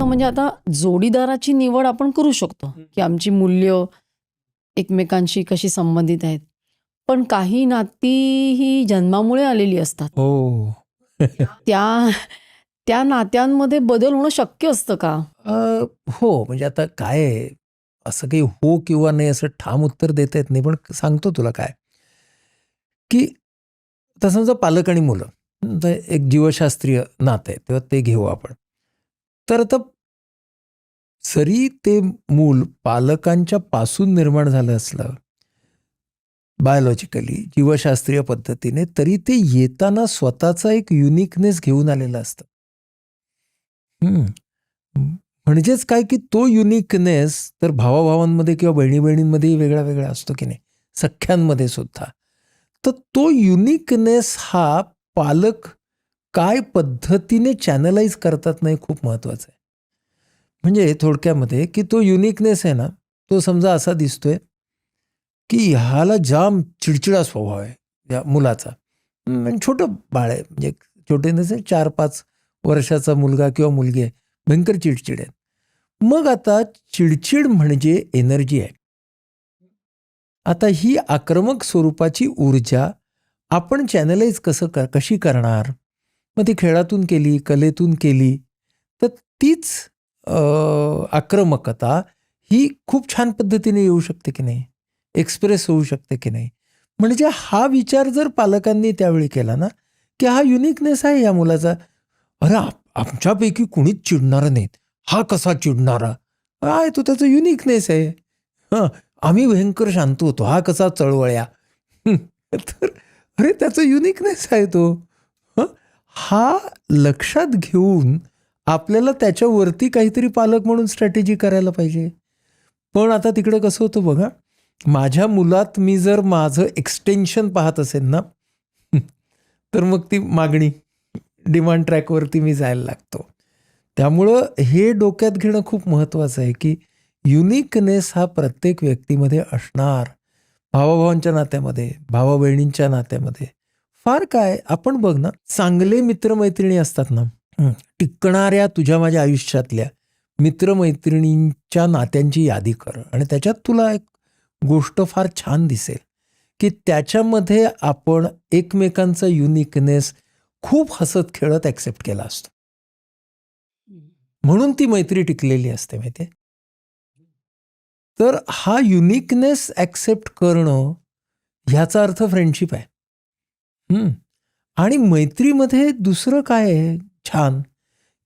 म्हणजे आता जोडीदाराची निवड आपण करू शकतो, की आमची मूल्य एकमेकांशी कशी संबंधित आहेत. पण काही नाती ही जन्मामुळे आलेली असतात. हो. त्या त्या नात्यांमध्ये बदल होणं शक्य असतं का? हो, म्हणजे आता काय आहे, असं काही हो किंवा नाही असं ठाम उत्तर देता येत नाही. पण सांगतो तुला काय, की आता समजा पालक आणि मुलं, तर एक जीवशास्त्रीय नातं आहे, तेव्हा ते घेऊ आपण. तर आता जरी ते मूल पालकांच्या पासून निर्माण झालं असलं, बायोलॉजिकली, जीवशास्त्रीय पद्धतीने, तरी ते येताना स्वतःचा एक युनिकनेस घेऊन आलेलं असतं. हं. म्हणजेच काय, की तो युनिकनेस तर भावाभावांमध्ये किंवा बहिणी-बहिणींमध्येही वेगळा-वेगळा असतो की नाही, सख्यांमध्ये सुद्धा. तर तो युनिकनेस हा पालक काय पद्धतीने चॅनलाइज करतात ना, हे खूप महत्त्वाचं आहे. म्हणजे थोडक्यामध्ये, की तो युनिकनेस आहे ना, तो समजा असा दिसतोय, की ह्याला जाम चिडचिडा स्वभाव आहे या मुलाचा. आणि छोटं बाळ आहे, म्हणजे छोटे नसेल 4-5 वर्षाचा मुलगा किंवा मुलगी आहे, भयंकर चिडचिड आहे. मग आता चिडचिड म्हणजे एनर्जी आहे. आता ही आक्रमक स्वरूपाची ऊर्जा आपण चॅनलाइज कशी करणार? मग ती खेळातून केली, कलेतून केली, तर तीच आक्रमकता ही खूप छान पद्धतीने येऊ शकते की नाही? एक्सप्रेस होऊ शकते की नाही? म्हणजे हा विचार जर पालकांनी त्यावेळी केला ना, की हा युनिकनेस आहे या मुलाचा. अरे आमच्यापैकी कुणीच चिडणारं नाहीत. हा कसा चिडणारा? काय तो त्याचा युनिकनेस आहे. हां, आम्ही भयंकर शांत होतो. हा कसा चळवळ्या. तर अरे त्याचा युनिकनेस आहे तो. हं, हा लक्षात घेऊन आपल्याला त्याच्यावरती काहीतरी पालक म्हणून स्ट्रॅटेजी करायला पाहिजे. पण आता तिकडं कसं होतं बघा, माझ्या मुलात मी जर माझं एक्सटेन्शन पाहत असेल ना, तर मग ती मागणी, डिमांड ट्रॅकवरती मी जायला लागतो. त्यामुळं हे डोक्यात घेणं खूप महत्त्वाचं आहे, की युनिकनेस हा प्रत्येक व्यक्तीमध्ये असणार. भावाभावांच्या नात्यामध्ये, भावा-बहिणींच्या नात्यामध्ये. फार काय आपण बघ ना, चांगले मित्र-मैत्रिणी असतात ना, टिकणाऱ्या तुझ्या माझ्या आयुष्यातल्या मित्र-मैत्रिणींच्या नात्यांची यादी कर आणि त्याच्यात तुला एक गोष्ट फार छान दिसेल, की त्याच्यामध्ये आपण एकमेकांचा युनिकनेस खूप हसत-खेळत ॲक्सेप्ट केला असतो. म्हणून ती मैत्री टिकलेली असते माहिती आहे. तर हा युनिकनेस ॲक्सेप्ट करणं ह्याचा अर्थ फ्रेंडशिप आहे. हं. आणि मैत्रीमध्ये दुसरं काय आहे छान,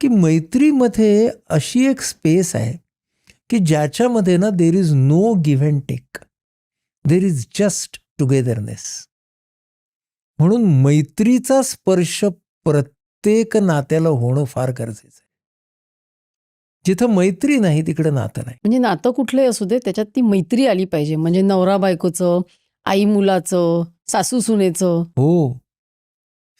की मैत्रीमध्ये अशी एक स्पेस आहे, की ज्याच्यामध्ये ना there is no give and take. There is just togetherness. म्हणून मैत्रीचा स्पर्श प्रत्येक नात्याला होणं फार गरजेचं आहे. जिथं मैत्री नाही तिकडे नातं नाही. म्हणजे नातं कुठलंही असू दे, त्याच्यात ती मैत्री आली पाहिजे. म्हणजे नवरा-बायकोचं, आई-मुलाचं, सासू-सुनेचं, हो,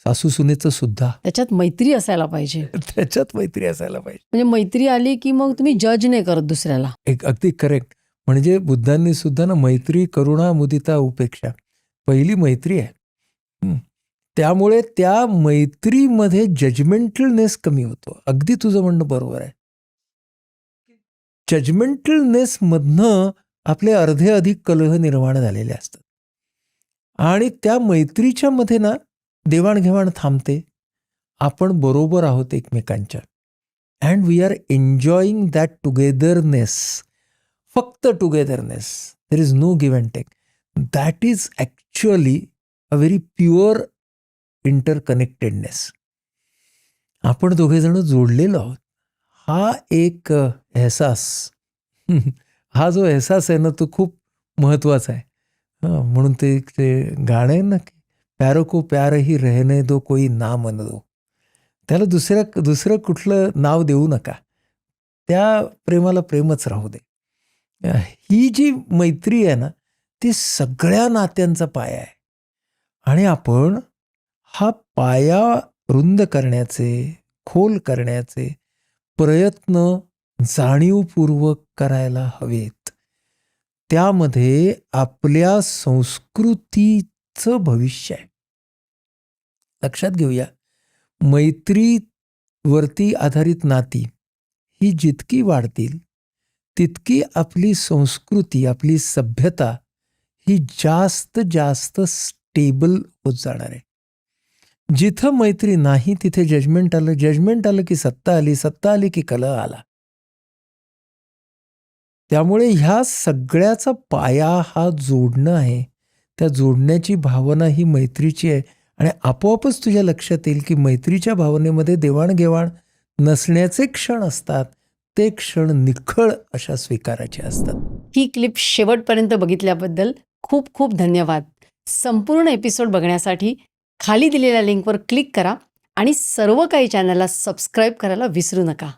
सासू-सुनेचं सुद्धा. त्याच्यात मैत्री असायला पाहिजे. त्याच्यात मैत्री असायला पाहिजे. म्हणजे मैत्री आली, की मग तुम्ही जज नाही करत दुसऱ्याला. एक अगदी करेक्ट. म्हणजे बुद्धांनी सुद्धा ना मैत्री, करुणा, मुदिता, उपेक्षा पहिली मैत्री आहे. त्यामुळे त्या मैत्रीमध्ये जजमेंटलनेस कमी होतो. अगदी तुझं म्हणणं बरोबर आहे. जजमेंटलनेसमधनं आपले अर्धे अधिक कलह निर्माण झालेले असतात. आणि त्या मैत्रीच्या मध्ये ना देवाणघेवाण थांबते. आपण बरोबर आहोत एकमेकांच्या. And we are enjoying that togetherness. फक्त togetherness. There is no give and take. That is actually a very pure interconnectedness. आपण दोघेजण जोडलेलो आहोत. हा एक एहसास, हा जो एहसास आहे ना, तो खूप महत्त्वाचा आहे. म्हणून ते ते गाणं आहे ना, की प्यारो को प्यार ही रहने दो कोई नाम न दो. त्याला दुसरं कुठलं नाव देऊ नका. त्या प्रेमाला प्रेमच राहू दे. ही जी मैत्री आहे ना, ती सगळ्या नात्यांचा पाया आहे. आणि आपण हा पाया रुंद करण्याचे, खोल करण्याचे प्रयत्न जाणीवपूर्वक करायला हवेत. त्यामध्ये आपल्या संस्कृतीचं भविष्य आहे. लक्षात घेऊया, मैत्रीवरती आधारित नाती ही जितकी वाढतील तितकी आपली संस्कृती, आपली सभ्यता ही जास्त जास्त स्टेबल होत जाणार आहे. जिथं मैत्री नाही तिथे जजमेंट आलं, जजमेंट आलं की सत्ता आली, सत्ता आली की कलह आला. त्यामुळे ह्या सगळ्याचा पाया हा जोडणं आहे. त्या जोडण्याची भावना ही मैत्रीची आहे आणि आपोआपच तुझ्या लक्षात येईल की मैत्रीच्या भावनेमध्ये देवाणघेवाण नसण्याचे क्षण असतात, ते क्षण निखळ अशा स्वीकाराचे असतात. ही क्लिप शेवटपर्यंत बघितल्याबद्दल खूप खूप धन्यवाद. संपूर्ण एपिसोड बघण्यासाठी खाली दिलेल्या लिंकवर क्लिक करा आणि सर्व काही चॅनलला सबस्क्राईब करायला विसरू नका.